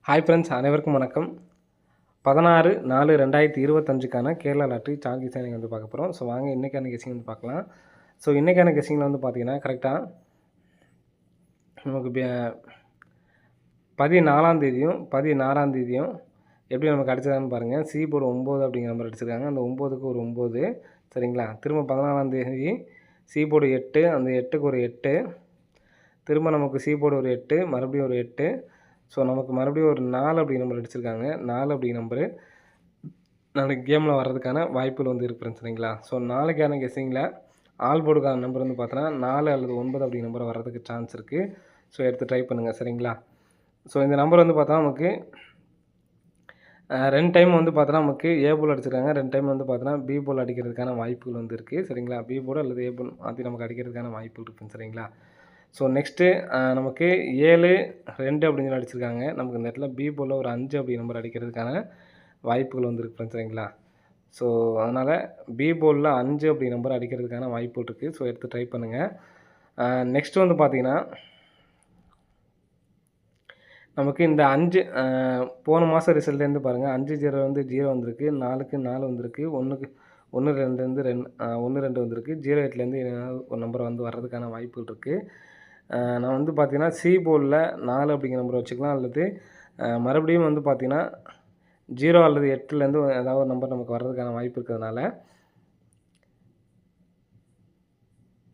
Hi friends, அனைவருக்கும் வணக்கம். 16/4/2025க்கான Kerala lottery charge guessing வந்து பார்க்க போகிறோம். ஸோ வாங்க இன்றைக்கான கெஸிங் வந்து பார்க்கலாம். ஸோ இன்றைக்கான கெஸிங்கில் வந்து பார்த்தீங்கன்னா கரெக்டாக நமக்கு 14ஆம் தேதியும் 16ஆம் தேதியும் எப்படி நமக்கு அடிச்சதான்னு பாருங்கள். சி போர்டு 9 அப்படிங்கிற நம்பர் அடிச்சிருக்காங்க. அந்த 9க்கு ஒரு 9 சரிங்களா. திரும்ப 14ஆம் தேதி சி போர்டு 8, அந்த 8க்கு ஒரு 8, திரும்ப நமக்கு சி போர்டு ஒரு 8, மறுபடியும் ஒரு 8. ஸோ நமக்கு மறுபடியும் ஒரு 4 அப்படிங்கிற நம்பர் அடிச்சிருக்காங்க. 4 அப்படிங்கிற நம்பரு நாளைக்கு கேமில் வர்றதுக்கான வாய்ப்புகள் வந்து இருக்குது சரிங்களா. ஸோ நாளைக்கான கெஸிங்கில் ஆல் போர்டுக்கான நம்பர் வந்து பார்த்தோன்னா 4 அல்லது 9 அப்படிங்கிற நம்பர் வர்றதுக்கு சான்ஸ் இருக்குது. ஸோ எடுத்து ட்ரை பண்ணுங்கள் சரிங்களா. ஸோ இந்த நம்பர் வந்து பார்த்தா நமக்கு 2 டைம் வந்து பார்த்தோன்னா நமக்கு ஏ போல் அடிச்சிருக்காங்க. 2 டைம் வந்து பார்த்தோன்னா பி போல் அடிக்கிறதுக்கான வாய்ப்புகள் வந்து இருக்குது சரிங்களா. பி போர்டு அல்லது ஏ போல் மாற்றி நமக்கு அடிக்கிறதுக்கான வாய்ப்புகள் இருக்குது சரிங்களா. ஸோ நெக்ஸ்ட்டு நமக்கு 7, 2 அப்படின்னு சொல்லி அடிச்சிருக்காங்க. நமக்கு இந்த இடத்துல பி போல் ஒரு 5 அப்படி நம்பர் அடிக்கிறதுக்கான வாய்ப்புகள் வந்து இருக்குது சரிங்களா. ஸோ அதனால் பி போலில் 5 அப்படி நம்பர் அடிக்கிறதுக்கான வாய்ப்புகள் இருக்குது. ஸோ எடுத்து ட்ரை பண்ணுங்கள். நெக்ஸ்ட்டு வந்து பார்த்திங்கன்னா நமக்கு இந்த 5 போன மாதம் ரிசல்ட்லேருந்து பாருங்கள். 5-0 வந்து 0 வந்திருக்கு, 4க்கு 4 வந்திருக்கு, 1க்கு 1-2 1-2 வந்திருக்கு, 0-8லேருந்து ஒரு நம்பர் வந்து வர்றதுக்கான வாய்ப்புகள் இருக்குது. நான் வந்து பார்த்தீங்கன்னா சி போர்டில் 4 அப்படிங்கிற நம்பர் வச்சுக்கலாம், அல்லது மறுபடியும் வந்து பார்த்தீங்கன்னா 0 அல்லது 8லேருந்து ஏதாவது ஒரு நம்பர் நமக்கு வர்றதுக்கான வாய்ப்பு இருக்கிறதுனால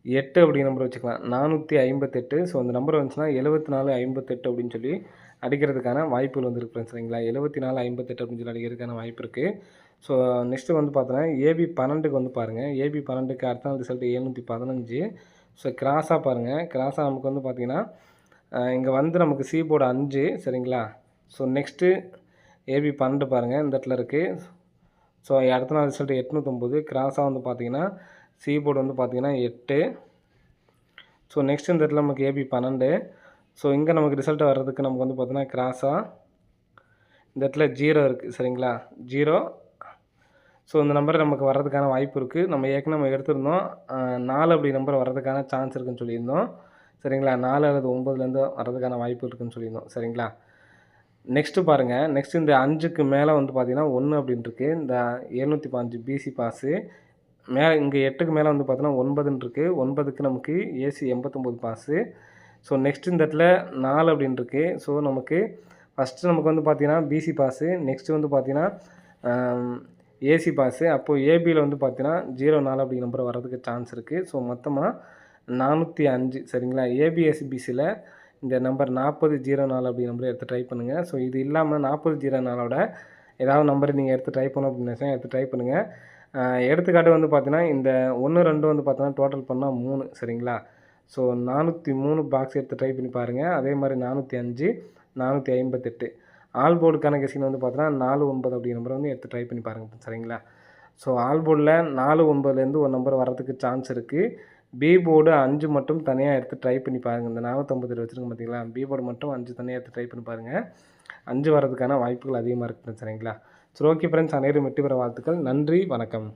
8 அப்படிங்கிற நம்பர் வச்சுக்கலாம். 458. ஸோ அந்த நம்பர் வந்துச்சுன்னா 7458 அப்படின்னு சொல்லி அடிக்கிறதுக்கான வாய்ப்புகள் வந்து இருக்குது சரிங்களா. 7458 அப்படின்னு சொல்லி அடிக்கிறதுக்கான வாய்ப்பு இருக்குது. ஸோ நெக்ஸ்ட்டு வந்து பார்த்தோன்னா ஏபி 12க்கு வந்து பாருங்கள். ஏபி 12க்கு அடுத்த நாள் ரிசல்ட் 715. ஸோ கிராஸாக பாருங்கள். கிராஸாக நமக்கு வந்து பார்த்திங்கன்னா இங்கே வந்து நமக்கு சி போர்டு 5 சரிங்களா. ஸோ நெக்ஸ்ட்டு ஏபி 12 பாருங்கள், இந்த இடத்துல இருக்குது. ஸோ அடுத்த நாள் ரிசல்ட் 809. கிராஸாக வந்து பார்த்திங்கன்னா சி போர்டு வந்து பார்த்திங்கன்னா 8. ஸோ நெக்ஸ்ட் இந்த இடத்துல நமக்கு ஏபி 12. ஸோ இங்கே நமக்கு ரிசல்ட் வர்றதுக்கு நமக்கு வந்து பார்த்தீங்கன்னா கிராஸாக இந்த இடத்துல 0 இருக்குது சரிங்களா. 0. ஸோ இந்த நம்பர் நமக்கு வர்றதுக்கான வாய்ப்பு இருக்குது. நம்ம ஏற்கனவே நம்ம எடுத்திருந்தோம் 4 அப்படி நம்பர் வர்றதுக்கான சான்ஸ் இருக்குதுன்னு சொல்லியிருந்தோம் சரிங்களா. 4 அல்லது 9லேருந்து வர்றதுக்கான வாய்ப்பு இருக்குதுன்னு சொல்லியிருந்தோம் சரிங்களா. நெக்ஸ்ட்டு பாருங்கள். நெக்ஸ்ட் இந்த 5க்கு மேலே வந்து பார்த்திங்கன்னா 1 அப்படின்னு இருக்குது. இந்த 715 பிசி பாஸு மேலே இங்கே 8க்கு மேலே வந்து பார்த்தோன்னா 9ன்னு இருக்குது. 9க்கு நமக்கு ஏசி 89 பாஸு. ஸோ நெக்ஸ்ட் இந்த இடத்துல 4 அப்படின்னு இருக்குது. ஸோ நமக்கு ஃபஸ்ட்டு நமக்கு வந்து பார்த்திங்கன்னா பிசி பாஸு, நெக்ஸ்ட்டு வந்து பார்த்திங்கன்னா ஏசி பாஸு. அப்போது ஏபியில் வந்து பார்த்திங்கன்னா 04 அப்படி நம்பர் வர்றதுக்கு சான்ஸ் இருக்குது. ஸோ மொத்தமாக 405 சரிங்களா. ஏபிஎஸ்பிசியில் இந்த நம்பர் 4004 அப்படி நம்பர் எடுத்து ட்ரை பண்ணுங்கள். ஸோ இது இல்லாமல் 4004ஓட ஏதாவது நம்பர் நீங்கள் எடுத்து ட்ரை பண்ணணும் அப்படின்னு எடுத்து ட்ரை பண்ணுங்கள். எடுத்துக்காட்டு வந்து பார்த்தீங்கன்னா இந்த 1, 2 வந்து பார்த்தோன்னா டோட்டல் பண்ணால் 3 சரிங்களா. ஸோ 403 பாக்ஸ் எடுத்து ட்ரை பண்ணி பாருங்கள். அதே மாதிரி 405, 458 ஆல் போர்டுக்கான கெஸிங் வந்து பார்த்தோன்னா 4, 9 அப்படிங்கிற நம்பர் வந்து எடுத்து ட்ரை பண்ணி பாருங்கள் சரிங்களா. ஸோ ஆல் போர்டில் 4, 9லேருந்து ஒரு நம்பர் வர்றதுக்கு சான்ஸ் இருக்குது. பி போர்டு 5 மட்டும் தனியாக எடுத்து ட்ரை பண்ணி பாருங்கள். இந்த 450 வச்சுருங்க பார்த்தீங்களா. பி போர்டு மட்டும் 5 தனியாக எடுத்து ட்ரை பண்ணி பாருங்கள். 5 வர்றதுக்கான வாய்ப்புகள் அதிகமாக இருக்குது சரிங்களா. சரி, ஓகே ஃப்ரெண்ட்ஸ், அனைவரும் வெற்றி பெற வாழ்த்துக்கள். நன்றி, வணக்கம்.